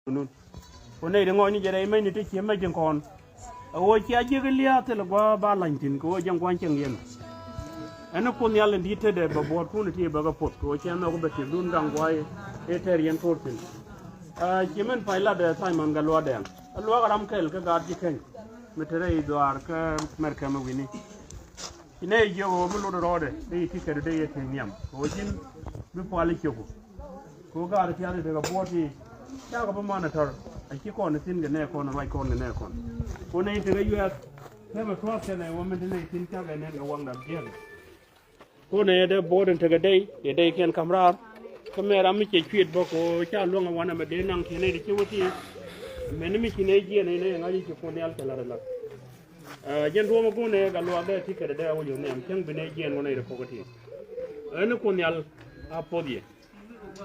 nun one de ngoni jere mai ni te chi mai jeng kon o chi aje ge lia te lo ba lan tin ko jang kwan cheng yen ana kun yalla ndi te de ba bor kun ti ba ga pot ko chi na ko be ti dun dang wai e ter yen fortin chi men paila de Simon ga lo de lo ga ram kel ka gar ji ken metere I doar ka merka ma wini ine yo mo lo rode de ti ke de ye te nyam ko jin bi pali choko ko gar ti ade ga boti ya ga ba monitor a ki ko ne tin ga ne ko na mai ko ne ko ne te ga US ne ma cross ne wo men ne tin ta ga ne ga wang da biya ko ne de boden te ga dai de ken kamrar kamera mi ke kwet ba ko cha lo nga wana ma de nang ke ne de ki woti men mi ki ne ji ne ne ngali ki ko ne al tala la jen do ma ko ne ga lo da ti ke de wo yo ne am ken bi ne ji ne de ko ko ti ene ko ne al a podie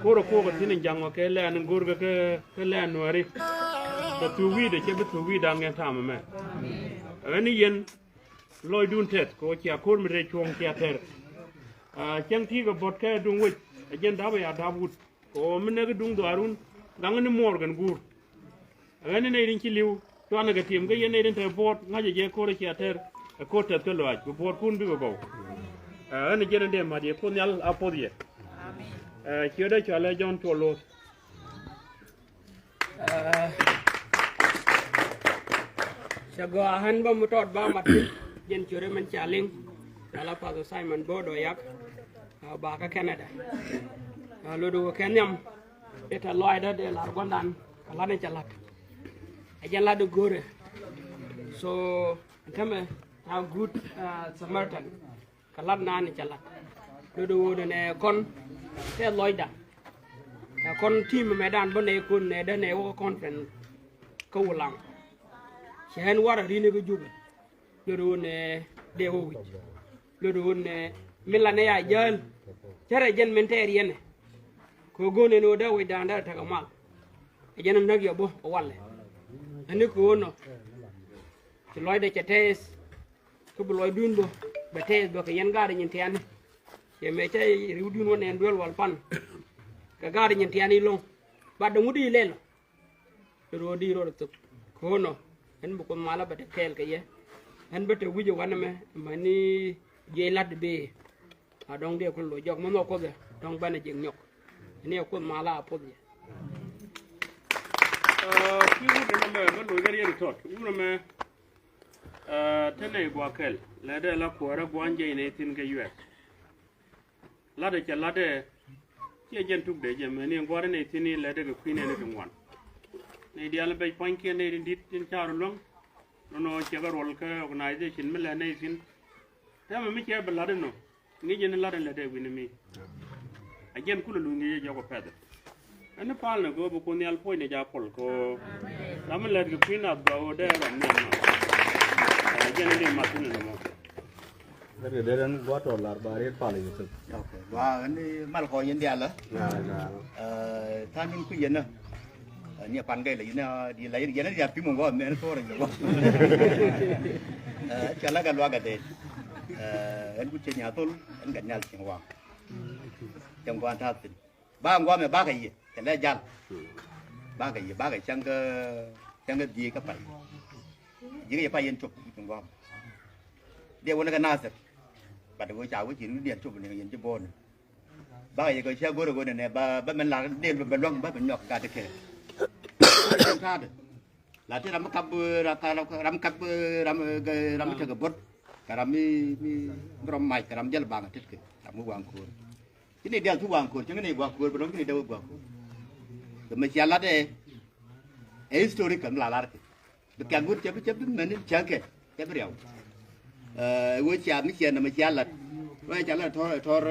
ko ko tin jang ke le an gur ga ke le an wari ba tu wi de ke ba tu wi da ngen ta ma me ene yen loy dun tet ko ki akor mi re chong ki ater chen ti ga bot ke dung wi jen da ba ya da but ko mi ne ga dung do arun dang ni morgan gur ene ne rin ki liu to an ga tim ga yen ne rin te bot nga je ko re ki ater ko te te lo aj bot kun bi go ene jen de ma de ko nyal apodie Kyoda chale John Tolo. Sago ahan ba mutot ba mati jen chure man chaling ala pa Simon Bodo yak ba ka Canada. Lodo kenyam eta loida de la gondan kala ne chalak. Ajan la de gore. So kame how good Samaritan kala na ne chalak. Lodo ne kon te loida kon team medan bone kun ne de ne wo conference ko lang chen wara ri ne go jube do ne de wo wi do ne milane ya jël tere jen menter yene ko gone no da wi danda ta mal e jen nag yo bo walle ani ko no ti loida ci tes ko bu loy dun bo be tes do ko yen gaade nyin tiane ye me tay riwdun won en dol wal pan ka gaari nyen tiani long badde mudi lelo do di ro to kono en bu ko mala bade kel ke ye en bete wujo waname mani je lad be a dong de ko lo jog mo ko de dong bana je nyok ni ko mala apodi ki wu de me ma lo gari en tot wu me tene gwa kel la de la ko ra gwan je ne tin ke US lade cha lade che jen tuk de jem ni ngore ne tini lade ga kwine ne dum wan ne dial be panke ne dit tin char long no che ga rol ka organization me la ne sin ta me che be lade no ni jen lade lade wini mi a jen kula lu ngi je ko pede ene pal ne go ko ni al point ne ja pol ko la me lade ga kwina ba o de ran ne no jen ne ma tin no mo Dari deren gua tolar bari paling itu. Okay. Wah, ini mal kau yang dia lah. Thamin ku yang na. Ni pandai lah. Ini di lain yang dia pimun gua, mana tu orang gua. Kalau kalau agak deh. Ini ku cenya tu, ini kan nyal cengwang. Cengwang thapin. Bang gua me bagai ye, kalau jalan. Bagai cengke dia kepai. Jika dia payen cup cengwang. Dia wanna kan nasir. Pada gua cakap gua cium dia cuba dengan yang jebon. Bagai gua cakap gua ni ba men lah dia berluang ba menyok kata ke. Kata. Lati ram kap ram cakap bot. Karami ram mai karam jel bang tit ke. Ram buang kur. Ini dia tu buang kur. Jangan ni buang kur. Belum ini dia buang kur. Kemudian lah deh. Histori kan lalar ke. Dekat gua cakap mana cakap. Cakap dia. Gue siap ni siapa nama jalan, gue jalan thor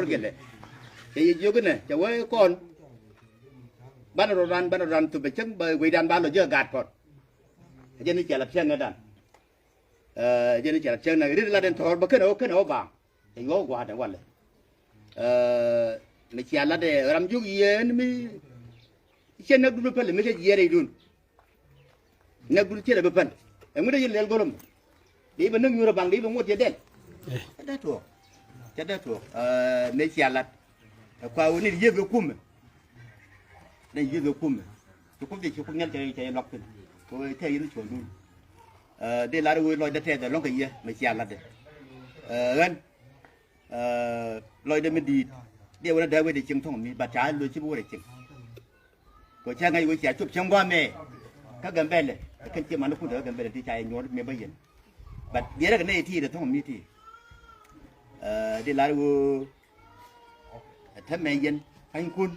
gel, jadi juga ni, cakap kon, banan tu macam gue dan banan je gat pot, jadi ni jalan siang dan, jadi jalan siang ni, ini laden thor, bukan bang, jadi gue ada wala, ni jalan deh, orang juga ye ni, siapa nak dulu pun, macam ye ni dulu, nak dulu siapa pun, enggak ada yang golom. Di mana nyura bang di bangut je den. Ada tu. Ne sialat. Kau ni dia berkum. đây dưới dưới cung thì chụp nhăn chạy lọc thì tôi thấy nó chuẩn luôn đây là đôi loài đất thế rồi lông cái gì mà chèn là đấy gần loài đây mình đi điều là đây để chừng thông mình bà trái luôn chứ bố để chừng của cha ngay với trẻ chụp trong qua mẹ các gần bên này cái chuyện mà nó cũng đỡ gần bên thì chạy nhốn mẹ bây giờ bà biết là cái này thì là thông mình thì đây là đôi thép mẹ dân anh quân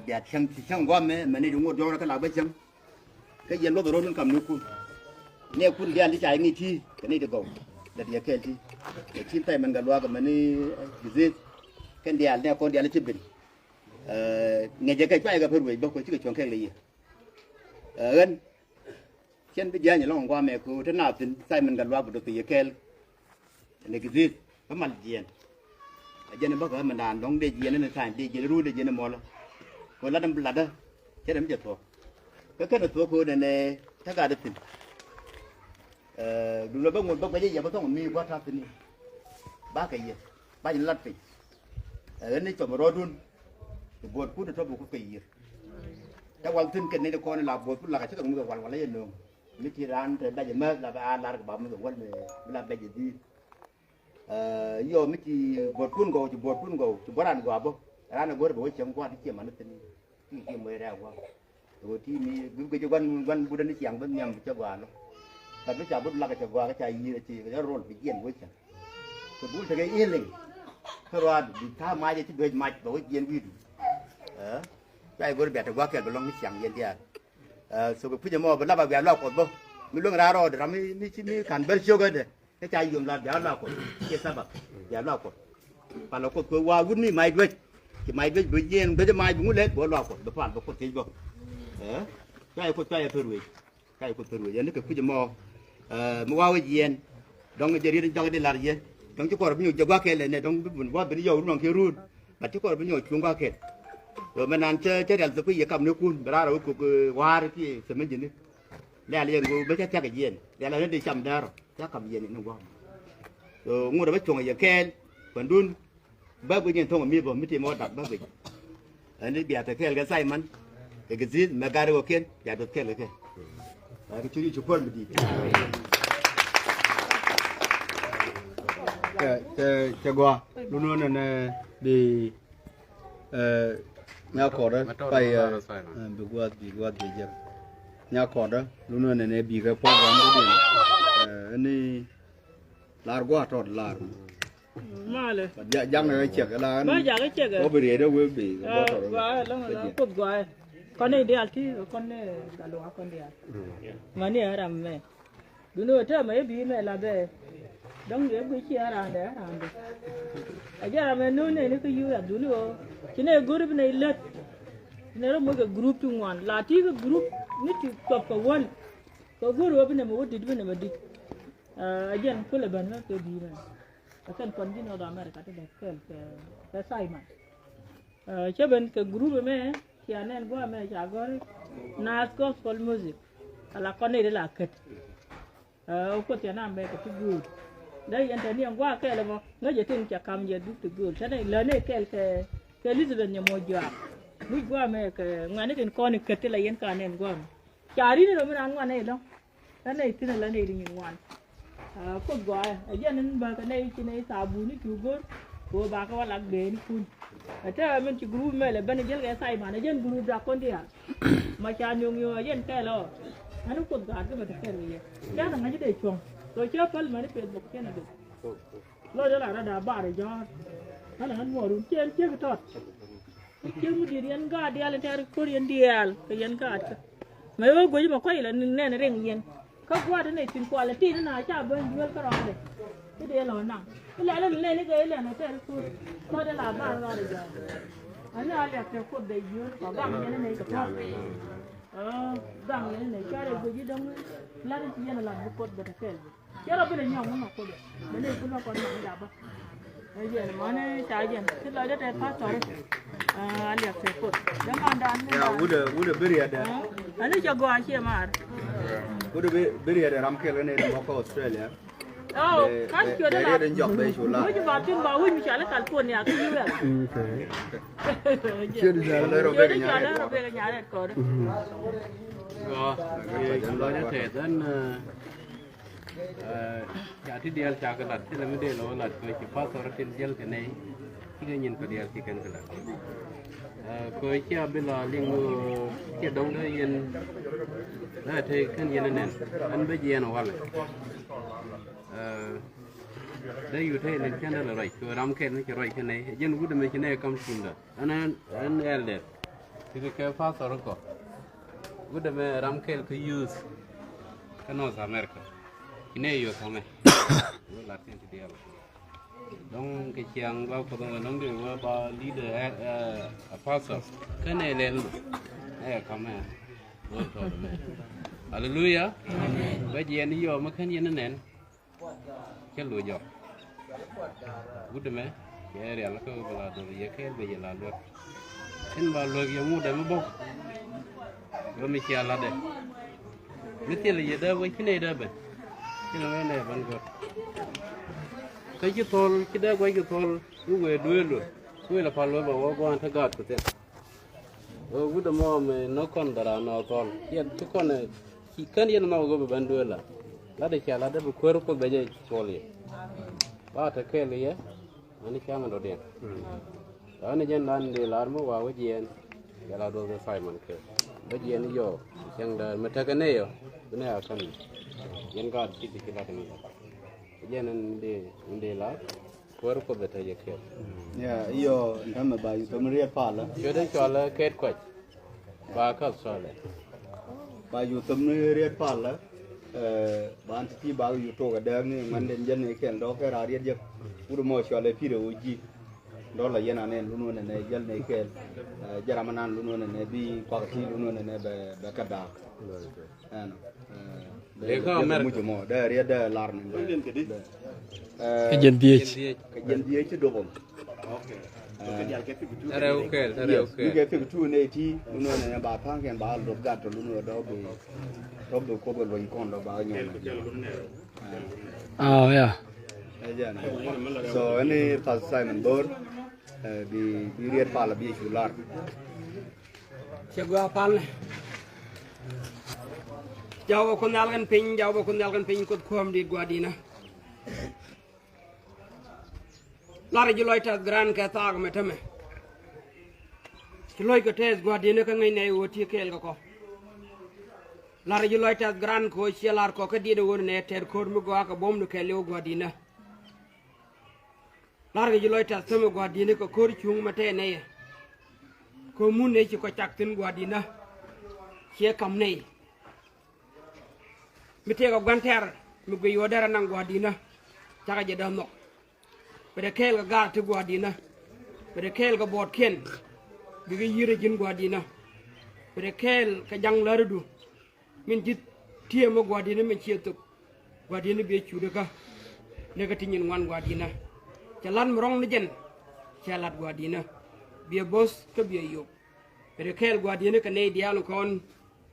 đẹp chẳng qua mẹ mà này đúng một do nó cái là bây giờ cái dân nó rồi nó cầm nước quân nếu quân đi ăn đi chạy ngay thi cái này được không để đi cái thi để chim tay mình gần loa cái mình đi gì cái đi ăn con đi ăn chim bình ngày giờ cái trái gặp hơn vậy bao nhiêu cái chuyện cái gì ơn trên bây giờ nhà nó qua mẹ cô thế nào thì tay mình gần loa được từ cái này cái gì có mặt gì dân nó bảo mình đàn đóng để gì nên thành để gì ru để gì nó mò còn là đâm lạt đó chứ đâm giật thôi cái nó thuộc cô này tất cả được tin đúng là bác bây giờ bác không mi quá tháp tin ba cái gì ba những lát pin ở đây chọn một rồi luôn buồn phút cho buồn cái gì các quan tin cái này nó con là buồn phút là cái chất lượng quan lấy nữa mấy chị ran thì bây giờ mới là ba là cái bảo mình quan là bây giờ đi giờ mấy chị buồn phun gầu chỉ buồn ăn gạo bao ran là buồn buổi chiều qua thì chiều mà nó tin cái mới ra qua rồi thì mình cái quan buồn nó chẳng vẫn nhầm cho gạo nóแต่ไม่จับบุญลักจะว่าก็ใจยีเลยจีก็จะโรนไปเยี่ยนไว้จังก็บุญทะเลเอียนเลยถ้าว่าถ้าไม้จะที่เดินไม้บอกว่าเยี่ยนวิ่งใจบุญแบบจะว่าเกิดบุญลงไม่เสียงเยี่ยนเดียสุขพี่จะมองบุญลักแบบเราคนบ่มีเรื่องราวเราเดี๋ยวมีขันเบลเชียวกันเด้ก็ใจยมเราเดี๋ยวเราคนเกี่ยสับเดี๋ยวเราคนปานเราคนตัวว่าวุ่นนี่ไม้ด้วยที่ไม้ด้วยบุญเยี่ยนบุญจะไม้บุญเล็กบุญเราคนบุญผ่านบุญคนที่บ่ใจคนใจเพื่อรวยใจคนเพื่อรวยยันนี่ก็พี่จะมองmua cái gì anh, đong cái gì trong cái là gì, đong chú con bây giờ qua kẹt này, đong buồn quá bây giờ lúc nào kêu run, mà chú con bây giờ chung qua kẹt, rồi mình ăn chơi đèn tôi bây giờ cầm nước cun, bây giờ rồi cuộc qua đấy thì sẽ mấy gì nữa, đây là người bây giờ chắc cái gì, đây là nó đi chậm đó rồi, chắc cầm gì nữa không qua, rồi mua được mấy chuồng giờ kẹt, còn run, bác bây giờ thông mà mi vào mi thì mua đặt bác vậy, anh ấy bịa cái kẹt cái say mắn, cái gì mà cái đó kẹt, bịa được kẹt là kẹt. Cái chú đi chụp con mình đi. Cái qua luôn luôn là đi nhà cỏ đó phải bị qua gì chứ nhà cỏ đó luôn luôn là bị cái program đó đi này lar qua trọt lar màเลย giang này chèn cái là mà giang cái chèn có bị đâu bị và nó cột gọi con này đi ăn thì con này là đồ con đi ăn mà này làm mẹ đứa nữa thế mấy bí mẹ làm về đóng để bữa chia làm để làm được ở giờ làm nuôi này nó cứ yêu là đứa nữa chỉ này group này lết này nó mới cái group chung ngoan là chỉ cái group nhất chỉ tập cái one cái group này mới đi bên này mới đi ở giờ nó cứ là bên nó cái bí này cái con gì nó làm ở cái cái sai mà chứ bên cái group này thì anh em qua mẹ trả gói nasco school music là con này là kịch ông có tiền làm về cái group đây anh thấy nhiều qua cái là nó chỉ tin chả cầm gì được group thế này lớn này cái lý do nhiều môi trường lúc qua mẹ cái ngoài này cái con này kịch là yên cả nên qua chả đi nữa mới ăn ngoài này đâu cái này tin là này thì nhiều ngoài có gọi ở giờ nên cái này chỉ này xả bún chú gớt của bà các bạn làm bền phun thế mình chỉ group mẹ là bên dân cái sai mà nó dân group ra con đi à mà cha nhiều dân cái lo nó cột gạt cái mà cái này cái thằng này để chuồng rồi chớp phân mà nó phải bọc cái này được lo đó là nó đã bà để cho nó là nó ngồi đúng trên cái tọt chứ một điều ăn gà đi ăn theo cô đi ăn cái ăn gà mấy bữa cuối mà quay là nè nó rèn nhiên các qua thế này tiền qua là tiền nó nào cha bên dưới cái đó này cái đây là nặng cái lẽ là lên cái là nó sẽ thôi đây là ba rồi giờ anh là cái cột đầy dưới có bằng như thế này cái thôi bằng như thế này cái này dưới đông là nó chỉ là làm cái cột bật cái chứ là bây giờ nhau nó cột đấy này cũng là còn nặng đạp bây giờ mà này trái giờ cái loại đất này phát rồi anh liệt cái cột đó mà đàn udah beri ada anh ấy cho gọi chị mà udah beri ada ramkel ini di Australia kan chưa đó là đến dọc đây chỗ là mới cho bà tin bà huy mình trả lại California cái gì vậy chưa được giờ lấy chưa về được nhà trả lại về nhà này có đó rồi lo cho thể dân chả thì đial chả cái lật thì làm cái lo lật coi chỉ phát rồi tiền đial cái này cái nhìn cái đial thì cái lật coi chỉ bên là liên cái đông đó yên đó thì cái yên này anh bây giờ nó vào đâyอยู่ที่นี่แค่นั้นเลยคือรำแค่นี้จะรอยแค่ไหนยันวุฒิไม่ใช่เนี่ยคำสุนทรอันนั้นเอลเดอร์ที่แค่ฟ้าสระก็วุฒิไม่รำแค่คือยูสกันนอสอเมริกาที่นี่อยู่ทำไมหลักที่เดียวน้องกิจยังว่าคนน้องดูว่าบาลีเดอร์ฟ้าสระแค่ไหนเลยคำแม่รู้ตัวไหมฮาเลลูยาไปเย็นนี่อยู่มาแค่นี้นั่นเองแค่รู้จักวุฒิไหมแค่เรียนแล้วก็เวลาตัวเยอะแค่ไปเยอะแล้วเช่นว่าเราอย่างงูเดิมบอกว่าไม่เชื่อละเด็กไม่เชื่อเลยเด้อไว้ที่ไหนเด้อเบนที่เราไม่ได้บันก็ใครจะทนคิดได้ไว้ก็ทนรู้ไว้ด้วยเลยด้วยละพันเลยบอกว่าวันทั้งกัดก็เต็มวุฒิมอมนกคนดารานอทอนยันทุกคนเนี่ยขี้กันยันมาก็เป็นด้วยละแล้วเด็กชายละเด็กบุคคลก็ไปเจอชอลีบ้าตะเคียนเลยอันนี้แค่มันโดดเด่นตอนนี้ยันนั่นเดี๋ยวลาร์มว่าวิญญาณเดี๋ยวเราดูจะใส่มันคือวิญญาณนี่โย่ยังเดินมาทักกันเนี่ยอยู่เนี่ยอาการยันก็ติดที่ลาตรงนี้วิญญาณนั่นเดี๋ยวลาร์ควรก็ไปเจอเคียนเนี่ยอีโย่ทำมาบ่ายตัวมันเรียกผ่านแล้ว ช่วยได้ช่วยเลยเกิดกว่าบ้าก็สอนเลยบ่ายอยู่ตัวมันเรียกผ่านแล้วบ้านที่บ้านอยู่โตกับเดิมนี่มันเดินยันในแขนดอกแค่ราเรียนเยอะอุดมช่วยเลยพี่เดี๋ยวจีดอลลาร์ยันนั่นลุ้นวันนี้ยันในแขนจารามันนั่นลุ้นวันนี้บีปากที่ลุ้นวันนี้แบบกระดาษเด็กก็ไม่รู้จักมั้งเดี๋ยวเรียนเดี๋ยวลาร์นี่ยันดีจะดูผมอะไรโอเคยูแกฟิกทูเนี่ยที่ลุ้นวันนี้บ้าพังแขนบ้าลบกัดลุ้นวันดอกบีรบดูโคบลอยก้อนเราบ้าเงี้ยyeah so ini pas Simon Bor di period pala bi sular Chegou a pala jauh kon algan pin kod kom di guadina lari juloi tas gran ka tag metame juloi ko tes guadina ka ngai nei woti kel ko lari juloi tas gran ko chelar ko ka dide won ne ter kor mu go ka bom no kel yo guadina lari juloi tas tame guadina ko kor chung mate ne ko mun ne ko chak tin guadina che kam nei mi te ko ganter mi go yodara nang guadina chaka je dam no bede kel ga gar ti guadina bede kel ga bot ken bi ga yire jin guadina bede kel ka jang lardu min jit tie mo guadina min chietu guadina be chude ka ne ga tinyin wan guadina jalan morong ni jen chalat guadina bi bos ka bi yo bede kel guadina ka ne dialu kon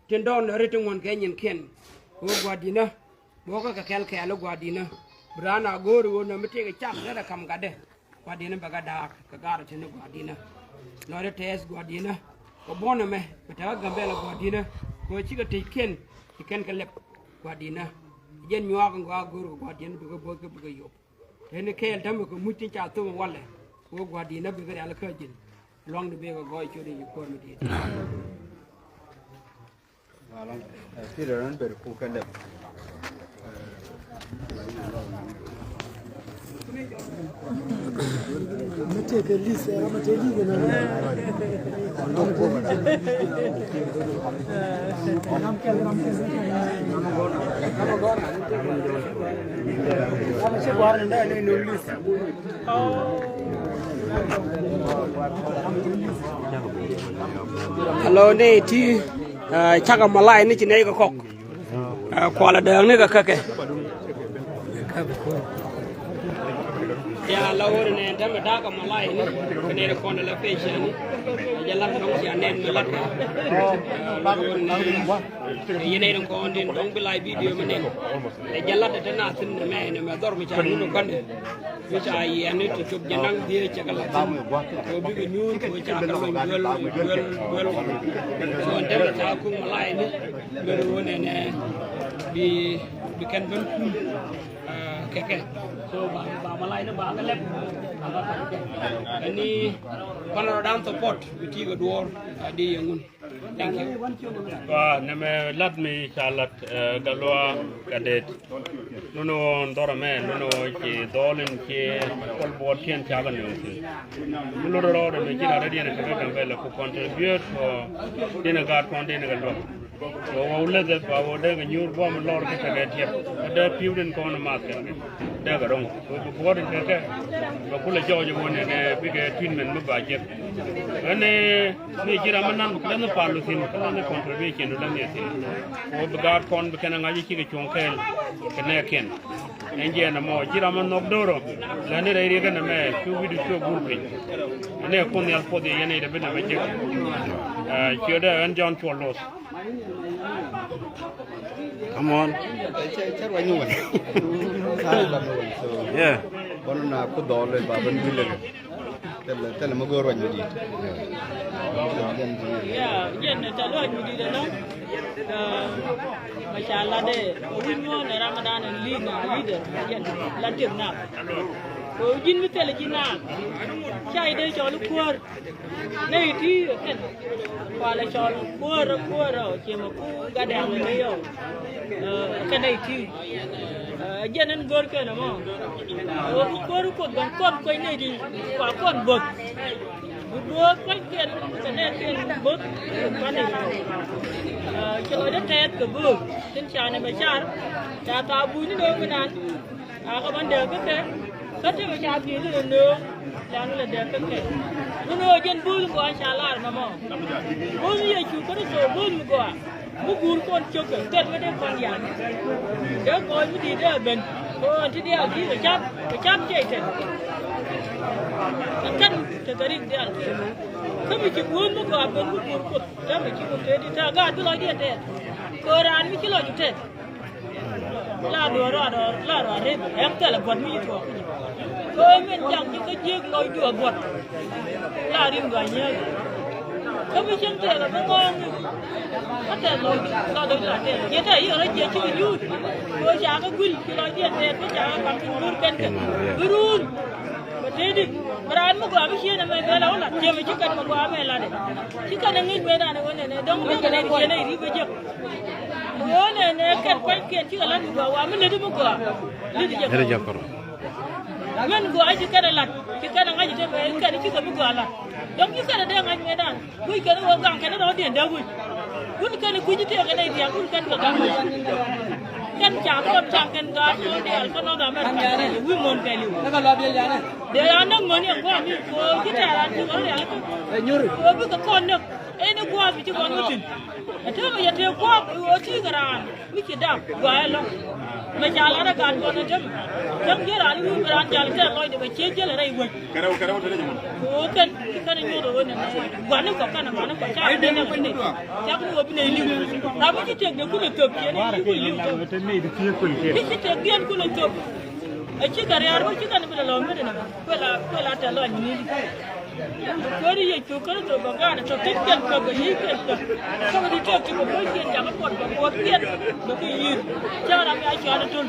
tendon retu won kenyin ken ko guadina boko ka kel kel guadina brana goro wona mete ga cham da kam gade guadina baga da ka gar tin guadina lore tes guadina ko bona me meta gambela guadina ko chiga tiken ka lep guadina jen nyuwa ko goro guadina bi ko yo tene kel tam ko mutin cha to wala ko guadina bi ga ala ka jin long de be go goy chodi ko mi diที่เรื่องเป็นคู่กันเด็กไม่ใช่เป็นลิซ่าไม่ใช่ลิซ่านะน้ำแก้วไม่ใช่ว่าได้ในนูลิซ่าฮัลโหลนี่ที่ชักมาไล่นี่จีนี่ก็คอกควาละเดิงนี่ก็แค่ ya lawor ne dama daga malai ne ne ko la pecha ni ya lam dong ya nen la yene ko ondin dong bilai video menen e jallata tana tin me ne me dor mi cha nu kan mi cha yene to chuk janang die cha kala ko bi ko nyu ko cha kala wel so dama ta ku malai ni be wone ne bi kan ban keke so ba malai na ba lep ani panor down support biti go door di yangun thank you wa neme lat mi chalat galwa kadet nuno ndora me nuno ki dolen ki kol bot ken chagan yo ki nuno ro me kina ready na ka kan vela ko contribute ko dina ga kon dina ga do so wala de ba wode ga nyur bo mo lor ka ga tiep da piuden ko na mat kan da ga dong ko ko den ka ba kula jojo woni ne bi ga treatment mo ba je ane ni jira man nan ko na palu sin ko na contribution do ne tin ko ba ga kon be kana ngaji ki ga chonkel kana ken enje na mo jira man nok doro la ne re ga na me chu vidu chu gurpi ane ko ne al podi yene de be na me je kyoda an John Cholos. Come on. Chắc là nhiều vậy. Yeah. Con nào có đó lên và vẫn lên. Tên là một gơ rồi gì. Ya, jen ta lo ni di no. Mashallah de, winyo na Ramadan leader jen la tim na. Ko jin mi tele jina. Chai de cho lu kuor. Nei ti ken. Wala cho kuor che ma ku ga dang ne yo. Ka nei ti. Jenen gor ke na mo. Kuor ko ban kon ko nei di. Kwa kon bot. Bữa quay kiện cái này kiện bớt cái này chơi đất tết cái bữa trên trà này mà trà ta bùi nó đâu cái nan các bạn đều cái mà trà gì nó nữa trà nó là đẹp cái nó nói dân bùi của anh trà là mà mò bùi bây giờ chú có được số bùi của bùi con chụp cái tết mới đem con giàn để coi mới đi đây bên còn thì đeo gì phải chắp chạy thế kan tegarin dia kami ci won mo ko ben ko da mi ci ko te di ta ga du lo di te ko ran mi ci lo di te la do re em te la bot mi to ko men jang ci ko jek lo do bot la rim ga nya kami ci te la mo ate lo do la te ye te yo re ci yu ko ja ga gul ci lo di te ko ja ga kam gur ken burun Jadi, beran mu gua mesti nama bela olah. Dia mesti kan mu gua amel ada. Jika nengin bela ni mana ni, dong ni kan dia ni ribu je. Mana ni kan pakai jika lan mu gua amel ledu mu gua. Ledu je. Ada jakor. Men gua aja kan lan. Jika nang aja dia kan jika mu gua lan. Dong jika ada ngai medan. Gui kan gua gang kan ada dia dah gui. Gui kan gui jadi kan dia gui kan gua gang. Kan chạm kan ga nó đèn con nó đã mất cái quy môn cái liu nó còn lo bia giá này để nó mới nhận qua mi cô cái trẻ là chưa có lẽ cái nhur cô biết cái con được ấy nó qua vì chứ con nó chừng thế mà giờ theo qua ở chi cái nào mi chỉ đạp gọi lo mà nhà là gan con nó chấm cái là nó cái ăn chả cái coi để chế là đây quên cái đâu thế này cô cái nhur rồi này quả nó có cái nào mà nó có trái đây là cái này chắc nó bên này liu ta mới chỉ được cái được cực kia này cái liu ni di tie kun ke Ini kita biar kulit tu. Aci karya arwah kita ni bila lama dah nak. Kuala ada lawan ni. Kau ni tu kalau tu bangga, tu tiket kau beli tiket. Kau di tiket tu kau beli tiket jangan buat tiket. Bagi ini, jangan ambil aci ada tu.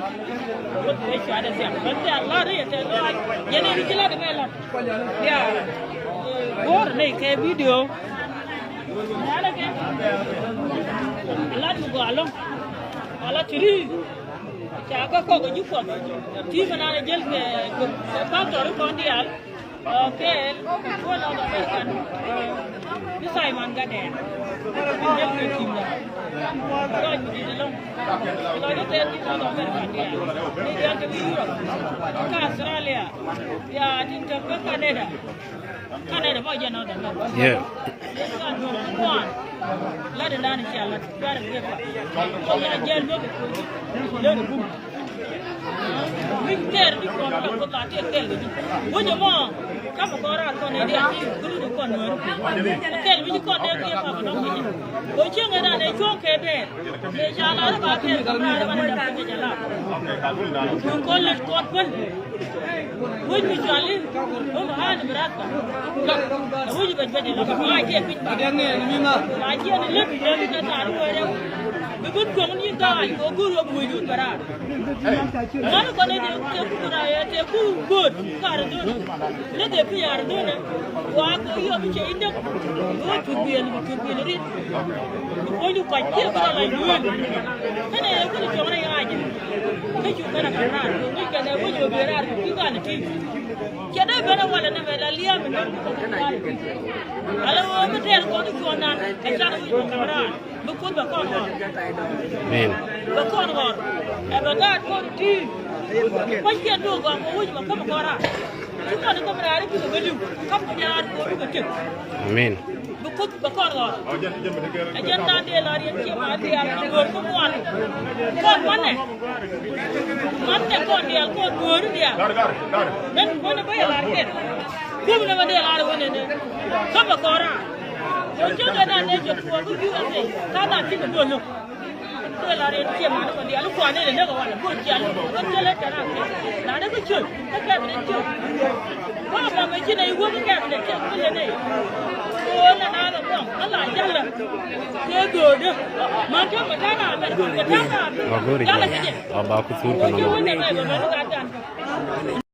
Buat aci ada siapa? Nanti Allah dia terlalu. Jadi ini jelas dengan Allah. Dia, gor ni ke video. Ada ke? Allah tu gua along. Ala ciri, cakap kau kerja pun. Ti mana ada jel ke kantor kondial, ke kau nak apa? Ni Simon Gaden. Jel ke tim dah. Kau jadi dalam. Kalau itu tadi kau nak apa kondial? Ni dia ke Europe, ke Australia, ya cinta ke Canada. Canada mau jangan ada. Yeah. La de la inshallah bara ke fa Allah jel do ko le mình kẹt đi còn là có lá tiền kẹt rồi bây giờ mà các bạn có ra con này đi ăn cứ được con nữa kẹt với con này kia mà nó bị bây giờ người ta này cho kẹt đấy để trả lại nó bảo kẹt không ra nó bán được cái trả lại con lên con quân bây giờ trả lên không phải là berat bây giờ bây giờ nó có ai kẹt bên ai kẹt này lên lên cái trả rồi đâu begut ko ni dai ko guru bu yu bara mana ko ne te ku na ya te ku good kar do ne de pi yar do ne wa ko yo bi che inda ko tu bi ri ko yu ka ti ko la yu ne ko ni chora ya ji ne ju kana kana ni ka ne ko yu bi ra ki ka ne ti ke dai bana wala ne la liya mi ne ko ala wo mi te ko ni ko na ka cha ko kamera bukul bakon men bakon war e bagat ko ti ko ke do ko wuj ma kam ko ra ko ni kamera ri ko gelu kam ko jaar ko ko ti men bukul bakon war agenda de la ri ci ma ti al ko ko wal ko manne ko de ko gor dia men ko ne bay la ke ko ne ma de la wone ne kam ko ra Ojo na ne jo ko ku yu ase ka da ti ko lo ko la re ti ma ko dia lu ko ne ne ko wala ko ti alu ko ti le ta na ke na ne ko chu ta ka ne chu ko ba me ti ne wo ka ne ke ko le ne ko na na da ko ala ja la ke go de ma ta ma ta na me ko ta na ba go ri ba ku su ko no